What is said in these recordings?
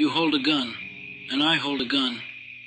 If you hold a gun, and I hold a gun,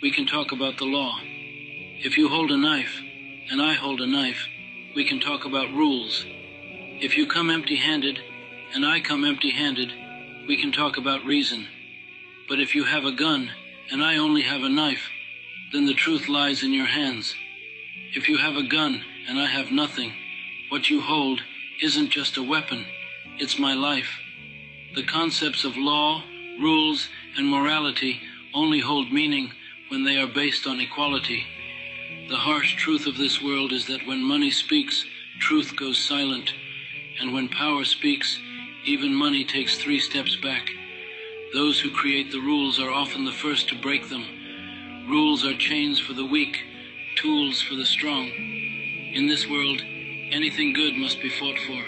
we can talk about the law. If you hold a knife, and I hold a knife, we can talk about rules. If you come empty-handed, and I come empty-handed, we can talk about reason. But if you have a gun, and I only have a knife, then the truth lies in your hands. If you have a gun, and I have nothing, what you hold isn't just a weapon, it's my life. The concepts of law, rules, and morality only hold meaning when they are based on equality. The harsh truth of this world is that when money speaks, truth goes silent. And when power speaks, even money takes 3 steps back. Those who create the rules are often the first to break them. Rules are chains for the weak, tools for the strong. In this world, anything good must be fought for.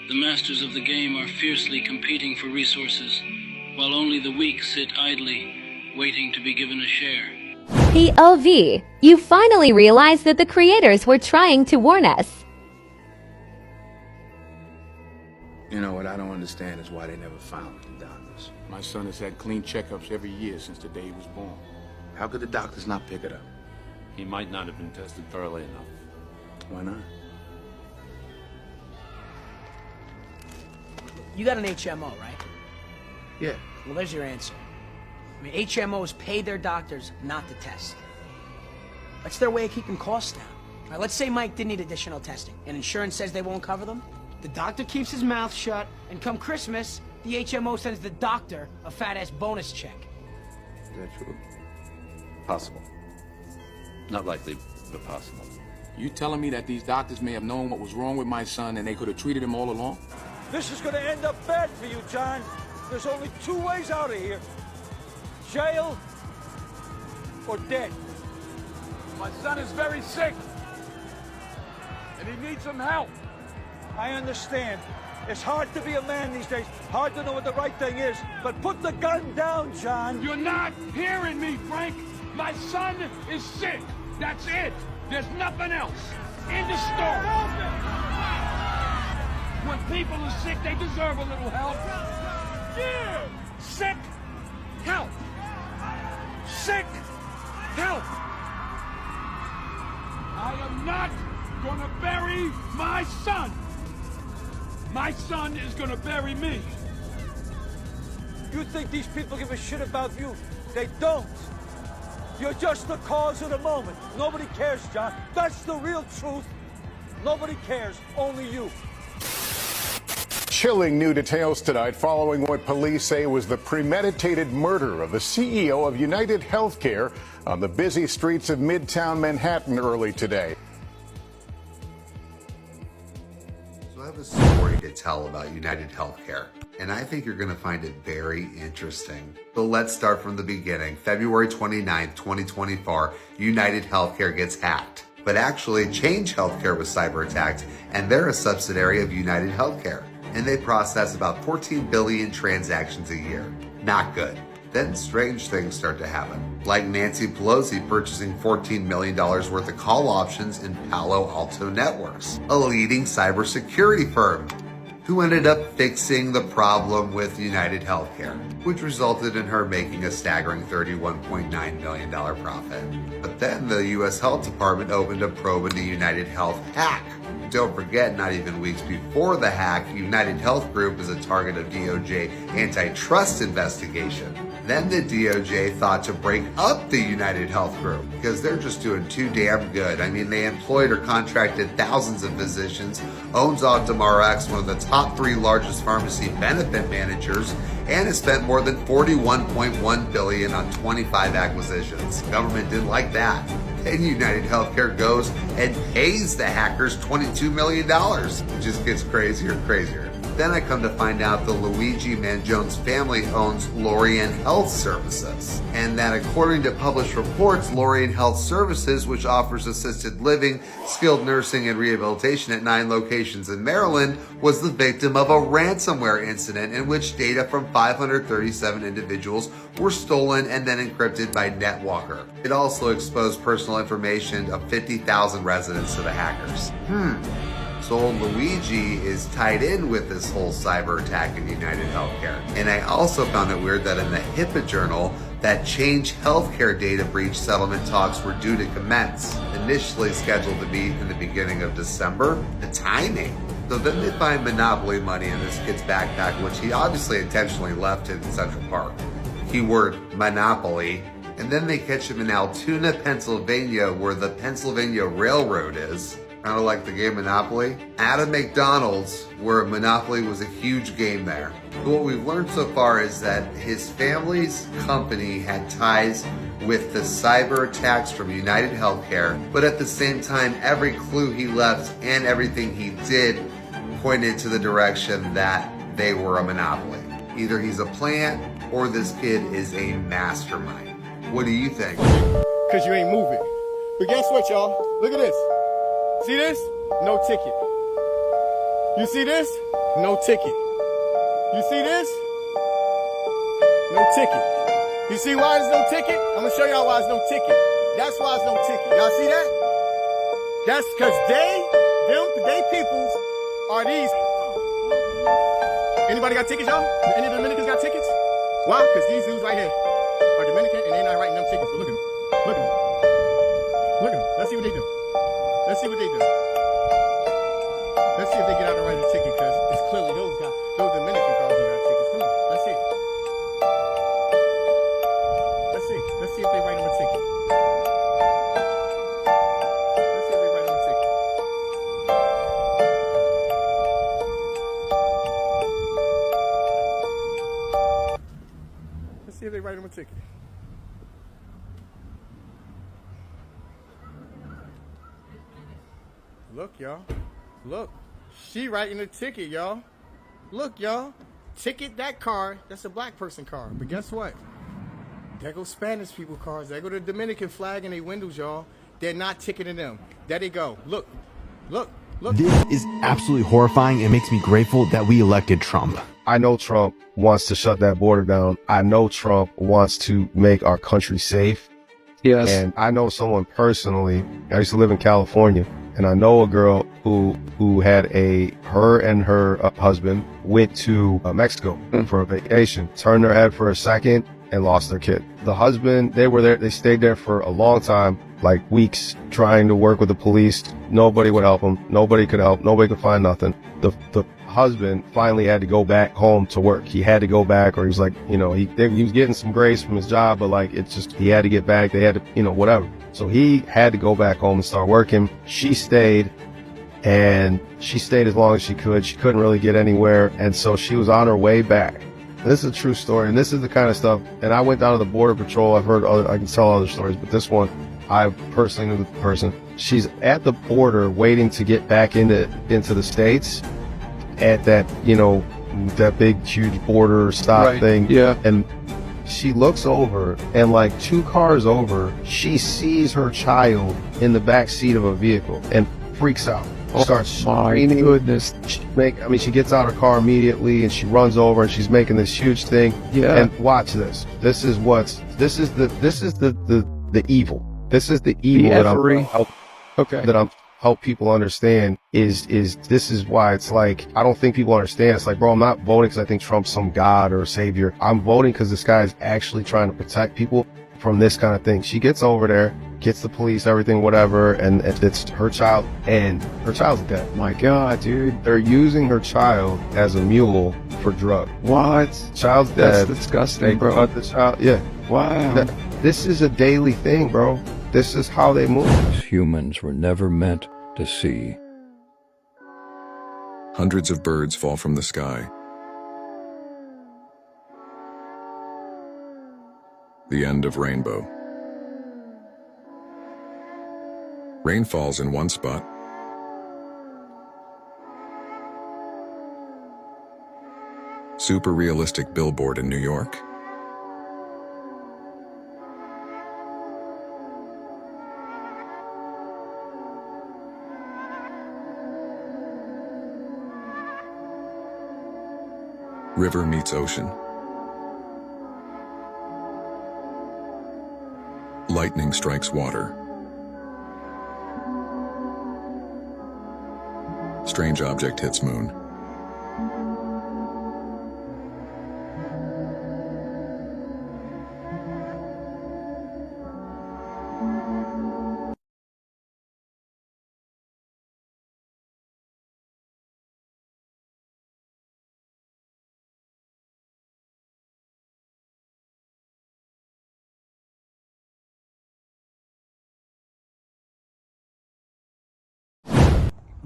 The masters of the game are fiercely competing for resources, while only the weak sit idly, waiting to be given a share. POV, you finally realized that the creators were trying to warn us. You know what I don't understand is why they never found the doctors. My son has had clean checkups every year since the day he was born. How could the doctors not pick it up? He might not have been tested thoroughly enough. Why not? You got an HMO, right? Yeah. Well, there's your answer. I mean, HMOs pay their doctors not to test. That's their way of keeping costs down. All right, let's say Mike did need additional testing, and insurance says they won't cover them. The doctor keeps his mouth shut, and come Christmas, the HMO sends the doctor a fat-ass bonus check. Is that true? Possible. Not likely, but possible. You telling me that these doctors may have known what was wrong with my son and they could have treated him all along? This is going to end up bad for you, John. There's only 2 ways out of here. Jail or dead. My son is very sick, and he needs some help. I understand. It's hard to be a man these days. Hard to know what the right thing is. But put the gun down, John. You're not hearing me, Frank. My son is sick. That's it. There's nothing else. End of story. When people are sick, they deserve a little help. Yeah. Sick help. Sick help. I am not gonna bury my son. My son is gonna bury me. You think these people give a shit about you? They don't. You're just the cause of the moment. Nobody cares, John. That's the real truth. Nobody cares, only you. Chilling new details tonight following what police say was the premeditated murder of the CEO of United Healthcare on the busy streets of Midtown Manhattan early today. So I have a story to tell about United Healthcare, and I think you're going to find it very interesting. So let's start from the beginning. February 29th, 2024, United Healthcare gets hacked. But actually, Change Healthcare was cyber attacked, and they're a subsidiary of United Healthcare. And they process about 14 billion transactions a year. Not good. Then strange things start to happen, like Nancy Pelosi purchasing $14 million worth of call options in Palo Alto Networks, a leading cybersecurity firm, who ended up fixing the problem with United Healthcare, which resulted in her making a staggering $31.9 million profit. But then the U.S. Health Department opened a probe into United Health hack. Don't forget, not even weeks before the hack, United Health Group is a target of DOJ antitrust investigation. Then the DOJ thought to break up the United Health Group because they're just doing too damn good. I mean, they employed or contracted thousands of physicians, owns OptumRx, one of the top 3 largest pharmacy benefit managers, and has spent more than $41.1 billion on 25 acquisitions. Government didn't like that. Then United Healthcare goes and pays the hackers $22 million. It just gets crazier and crazier. Then I come to find out the Luigi Mangione family owns Lorien Health Services, and that according to published reports, Lorien Health Services, which offers assisted living, skilled nursing, and rehabilitation at 9 locations in Maryland, was the victim of a ransomware incident in which data from 537 individuals were stolen and then encrypted by NetWalker. It also exposed personal information of 50,000 residents to the hackers. So Luigi is tied in with this whole cyber attack in United Healthcare. And I also found it weird that in the HIPAA journal, that Change Healthcare data breach settlement talks were due to commence, initially scheduled to be in the beginning of December. The timing. So then they find Monopoly money in this kid's backpack, which he obviously intentionally left in Central Park. Keyword Monopoly. And then they catch him in Altoona, Pennsylvania, where the Pennsylvania Railroad is. Kind of like the game Monopoly. At a McDonald's, where Monopoly was a huge game there. So what we've learned so far is that his family's company had ties with the cyber attacks from United Healthcare, but at the same time, every clue he left and everything he did pointed to the direction that they were a monopoly. Either he's a plant or this kid is a mastermind. What do you think? Because you ain't moving. But guess what, y'all? Look at this. See this? No ticket. You see this? No ticket. You see this? No ticket. You see why there's no ticket? I'm going to show y'all why there's no ticket. That's why there's no ticket. Y'all see that? That's because they peoples are these. Anybody got tickets, y'all? Any of the Dominicans got tickets? Why? Because these dudes right here are Dominican and they're not writing them tickets. But look at them. Look at them. Look at them. Let's see what they do. Let's see what they do. Let's see if they get out and write a ticket, because it's clearly those Dominican cars who got tickets. Come on, let's see. Let's see. Let's see if they write them a ticket. Let's see if they write them a ticket. Let's see if they write them a ticket. Look, y'all. Look. She writing the ticket, y'all. Look, y'all. Ticket that car. That's a black person car. But guess what? There go Spanish people cars. There go the Dominican flag in their windows, y'all. They're not ticketing them. There they go. Look. Look. Look. This is absolutely horrifying and makes me grateful that we elected Trump. I know Trump wants to shut that border down. I know Trump wants to make our country safe. Yes. And I know someone personally. I used to live in California. And I know a girl who had her and her husband went to Mexico for a vacation, turned their head for a second and lost their kid. The husband, they stayed there for a long time, like weeks, trying to work with the police. Nobody would help them. Nobody could help. Nobody could find nothing. The husband finally had to go back home to work. He had to go back, or he was like, he was getting some grace from his job, but like, it's just, he had to get back. They had to, whatever. So he had to go back home and start working. She stayed, and she stayed as long as she could. She couldn't really get anywhere. And so she was on her way back. This is a true story. And this is the kind of stuff. And I went down to the Border Patrol. I can tell other stories, but this one, I personally knew the person. She's at the border waiting to get back into the States at that, that big, huge border stop thing. Yeah. And she looks over, and like 2 cars over, she sees her child in the back seat of a vehicle and freaks out. Starts screaming. Goodness. She gets out of her car immediately and she runs over and she's making this huge thing. Yeah. And watch this. This is the evil. This is the evil that I'm help people understand is this is why it's like, I don't think people understand. It's like, bro, I'm not voting because I think Trump's some god or savior. I'm voting because this guy is actually trying to protect people from this kind of thing. She gets over there, gets the police, everything, whatever, and it's her child, and her child's dead. My God, dude. They're using her child as a mule for drugs. What? Child's dead. That's disgusting, bro. But the child, yeah. Wow. This is a daily thing, bro. This is how they move. Humans were never meant to see. Hundreds of birds fall from the sky. The end of rainbow. Rain falls in one spot. Super realistic billboard in New York. River meets ocean. Lightning strikes water. Strange object hits moon.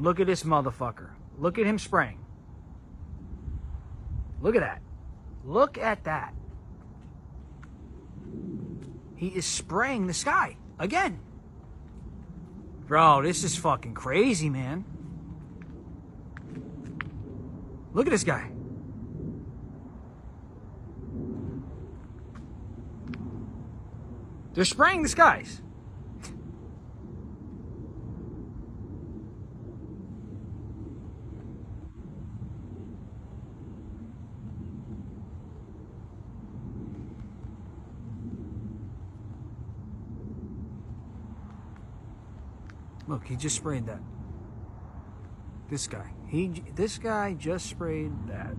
Look at this motherfucker. Look at him spraying. Look at that. Look at that. He is spraying the sky. Again. Bro, this is fucking crazy, man. Look at this guy. They're spraying the skies. Look, he just sprayed that. This guy. This guy just sprayed that.